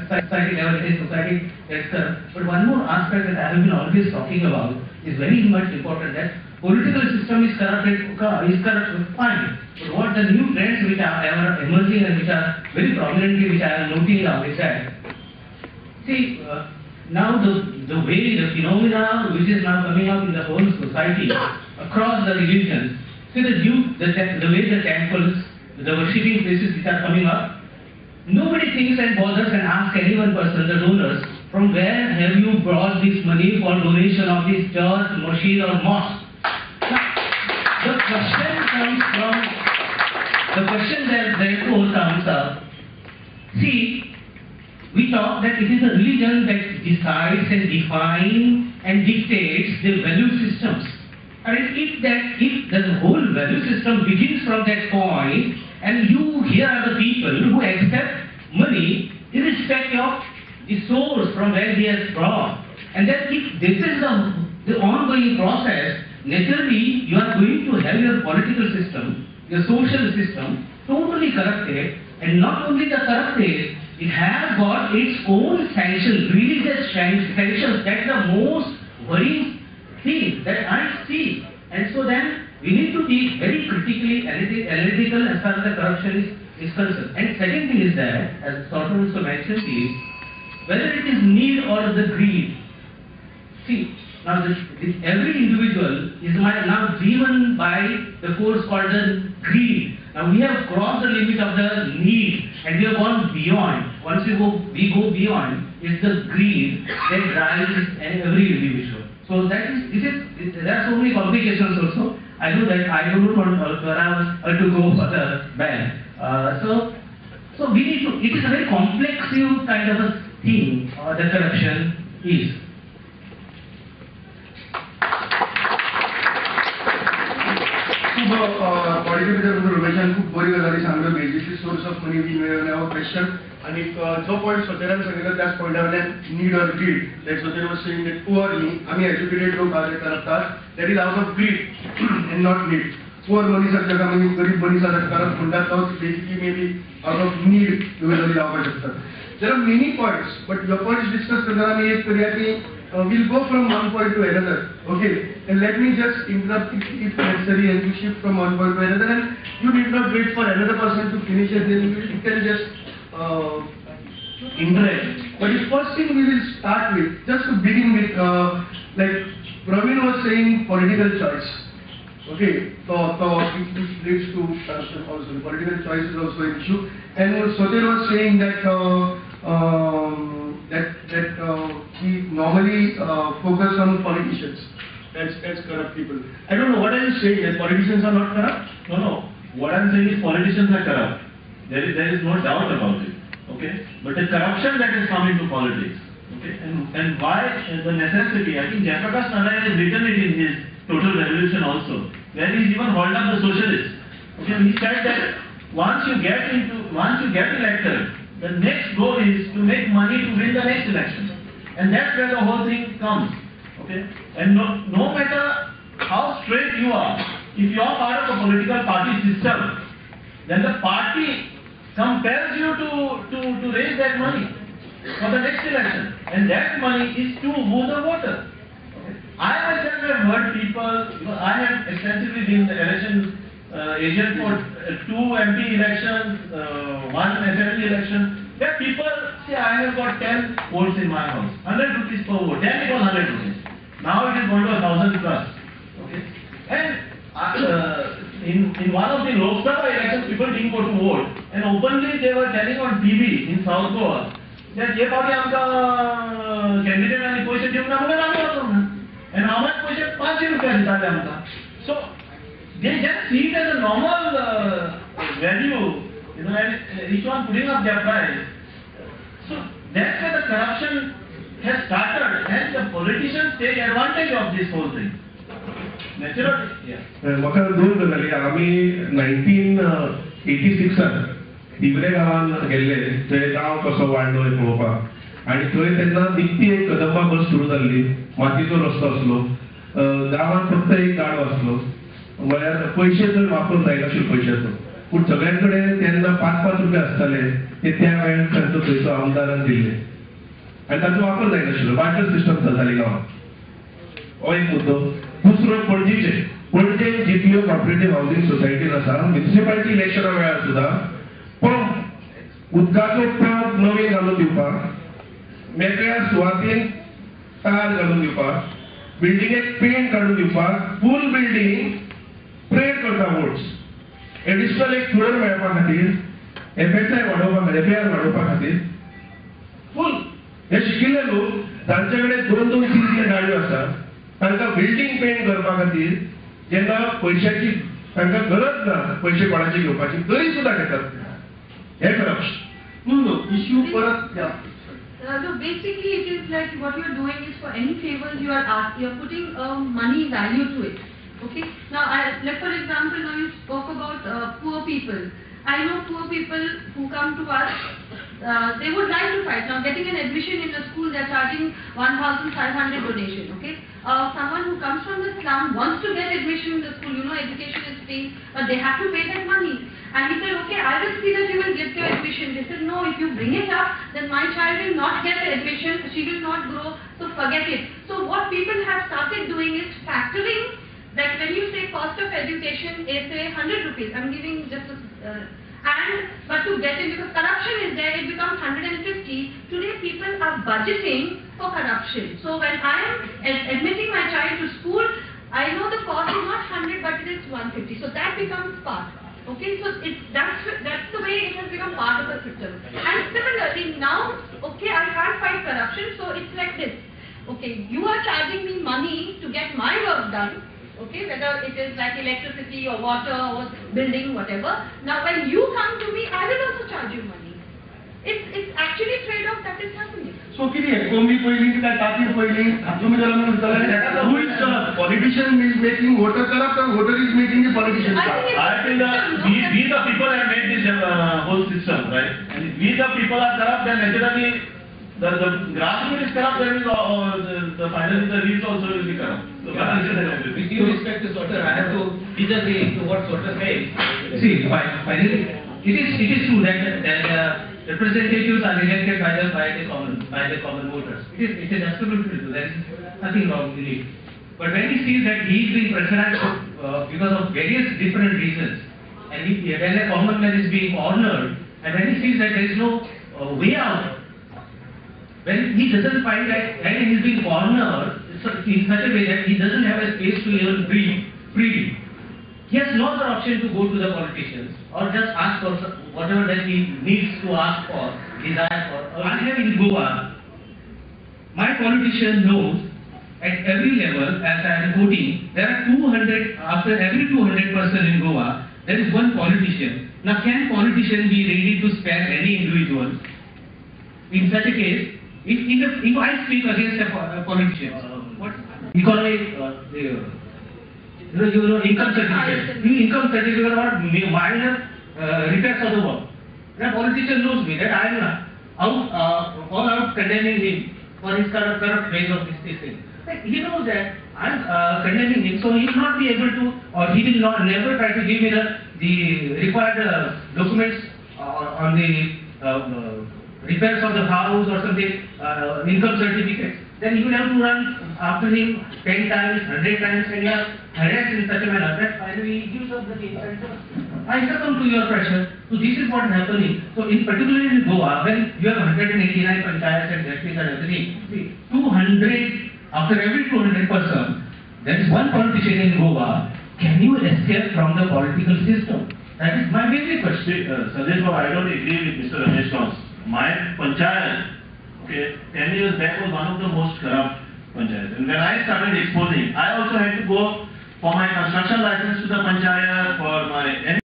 society level, it is society that's corrupt. But one more aspect that I have been always talking about is very much important, that political system is corrupted, fine. But what the new trends which are ever emerging and which are very prominently, which I am noting now, is that, see, now the way, the phenomena which is now coming up in the whole society, across the religions, see the way the temples, the worshipping places which are coming up, nobody thinks and bothers and asks any one person, the donors, from where have you brought this money for donation of this church, mosque or mosque? Now, the question that therefore comes up, see, we talk that it is a religion that decides and defines and dictates the value systems. And if the whole value system begins from that point, and here are the people who accept money irrespective of the source from where they are from, and that if this is the ongoing process, naturally you are going to have your political system, your social system totally corrupted, and not only the corrupted, it has got its own sanctions, religious sanctions. That's the most worrying thing that I see. And so then we need to be very critically analytical as far as the corruption is concerned. And second thing is that, as Sorton also mentioned, is whether it is need or the greed. See, now every individual is now driven by the force called the greed. Now we have crossed the limit of the need and we have gone beyond. Once we go beyond, it's the greed that drives every individual. So there are so many complications also. I know that I don't want to go further back. So we need to, it is a very complex kind of a thing, the corruption is. Rमेशान खूप बरी गजाली सांगलो. Basically source of money वी मिळवण्यावर question आणि जो point सोतेरान सांगितलो त्याच पॉइंटावयल्यान नीड ऑर ग्रीड. लायक सोतेर वाज सेइंग दॅट पुअरली आमी एज्युकेटेड लोक आले करतात that is out of greed and not need. Poor मनीसाक जाका आमी गरीब मनीसाक करप म्हणटात तो basically may be out of need ह्यो गजाली जावपाक शकतात. There are many points but ह्यो पॉइंट्स डिस्कस करतना आमी एक करूया की we'll go from one point to another, okay? And let me just interrupt if necessary and to shift from one point to another, and you need not wait for another person to finish it, then you can just interact. But the first thing we will start with, just to begin with, like Praveen was saying, political choice. Okay, so it leads to corruption also. Political choice is also an issue. And Soter was saying that we normally focus on politicians as corrupt people. I don't know, what are you saying? That politicians are not corrupt? No. What I'm saying is politicians are corrupt. There is no doubt about it. Okay, but the corruption that has come into politics. Okay, and why the necessity? I think Jayaprakash Narayan has written it in his Total Revolution also, where he's even hauled up the socialists. Okay, he said that once you get elected, the next goal is to make money to win the next election, and that's where the whole thing comes. Okay, and no matter how straight you are, if you are part of a political party system, then the party compels you to raise that money for the next election, and that money is to woo the voter. Okay. I myself have heard people, I have extensively been the election agent for 2 MP elections, 1 assembly election, where people say, I have got 10 votes in my house, 100 rupees per vote. Then it was 100 rupees. Now it is going to 1,000 plus. Okay, and in one of the Lok Sabha elections, people didn't go to vote, and openly they were telling on TV in South Goa that ये party आमका candidate आणि पैसे देऊन आम्हाला आम्ही वापरणार, and how much पैसे 500 रुपये दिले आमका. So they just see it as a normal value, and each one putting up their price. So that's where the corruption has started, and the politicians take advantage of this whole thing. Naturally, yeah. म्हाका 2 गजाली. आमी 1986 दिवरे गांवान गेल्ले, थंय गांव कसो वाडलो हें पळोवपाक, आनी थंय तेन्ना निकती एक कदंबा बस सुरू जाल्ली. मातयेचो रस्तो आसलो, गांवांत फक्त एक गाडो आसलो, म्हळ्यार पयशे जर वापरूंक जायनाशिल्ले पयशाचो. पूण सगळ्यांकडे तेन्ना 5-5 रुपये आसताले ते त्या वेळार तांचो थंयचो आमदारान दिल्ले आनी ताचो वापर जायनाशिल्लो बार्टर सिस्टम चलताली गांवांत हो एक मुद्दो दुसरो पणजे जितल्यो कॉपरेटीव हावसिंग सोसायटीज आसा म्युनिसिपालिटी इलेक्शना वेळार सुद्दां पंप उदकाचो पंप नवीन घालून दिवपाक मेकळ्या सुवातेन तार घालून दिवपाक बिल्डिंगेक पेंट काडून दिवपाक फूल बिल्डिंग स्प्रेड करता वोट्स एडिशनल एक फ्लोर मेळपा खातीर FSI वाडोवपा खातीर FAR वाडोवपा खातीर फूल हे शिकिल्ले लोक तांचे कडेन 2-2, 3-3 गाडयो आसात तांकां बिल्डिंग पेंट करपा खातीर जेन्ना पयशांची तांकां गरज ना पयशे कोणाचे घेवपाची तरी सुद्दां घेतात हे करप्शन No, issue परत So basically, it is like what you are doing is for any favors you are putting money value to it. Okay. Now, like for example, now you spoke about poor people. I know poor people who come to us. They would like to fight. Now, getting an admission in a school, they are charging 1,500 donation. Okay. Someone who comes from the slum wants to get admission in the school. You know, education is free, but they have to pay that money. And he said, okay, I will see that you will get your admission. They said, no, if you bring it up, then my child will not get the admission. She will not grow. So forget it. So what people have started doing is factoring. That when you say cost of education is say 100 rupees, I'm giving just but to get it, because corruption is there, it becomes 150. Today people are budgeting for corruption. So when I am admitting my child to school, I know the cost is not 100 but it is 150. So that becomes part. Okay, so that's the way it has become part of the system. And similarly now, okay, I can't fight corruption, so it's like this. Okay, you are charging me money to get my work done. Okay, whether it is like electricity or water or building, whatever. Now when you come to me, I will also charge you money. It's actually trade-off that is happening. So किती आहे कोंबी पडली की काय टाकी पडली तुम्ही त्याला म्हणून त्याला who is corrupt? Politician is making voter corrupt or voter is making the politician corrupt? I think we the people have made this whole system, right? And we the people are corrupt, then naturally the grassroots is corrupt, then the finally the rich also will be corrupt. So with due respect to Soter, I have to disagree to what Soter says. See, finally, it is true that representatives are elected by the common voters. It is absolutely true. There is nothing wrong with it. But when he sees that he is being pressurized because of various different reasons, and when a common man is being cornered, and when he sees that there is no way out, when he doesn't find that, and he is being cornered in such a way that he doesn't have a space to even breathe freely, he has no other option to go to the politicians or just ask for whatever that he needs to ask for, desire for. I have in Goa, my politician knows at every level, as I am voting, there are 200, after every 200 person in Goa, there is one politician. Now can politician be ready to spare any individual? In such a case, if I speak against a politician, what economic, income certificate. Income certificate or minor repairs of the work. Now politician knows me that I am all out condemning him for his corrupt ways of this thing. Like, he knows that I am condemning him, so he will not be able to, or he will not never try to give me the required documents on the repairs of the house or something, income certificates. Then you will have to run after him 10 times, 100 times, and you are harassed in such a manner that finally he gives up the case. I succumb to your pressure. So this is what is happening. So in particularly in Goa, when you have 189 panchayats and districts and everything, see, 200, after every 200 person, there is one politician in Goa. Can you escape from the political system? That is my basic question. Sanjay, I don't agree with Mr. Ramesh Kans. My panchayat, okay, 10 years back was one of the most corrupt panchayats. And when I started exposing, I also had to go for my construction license to the panchayat, for my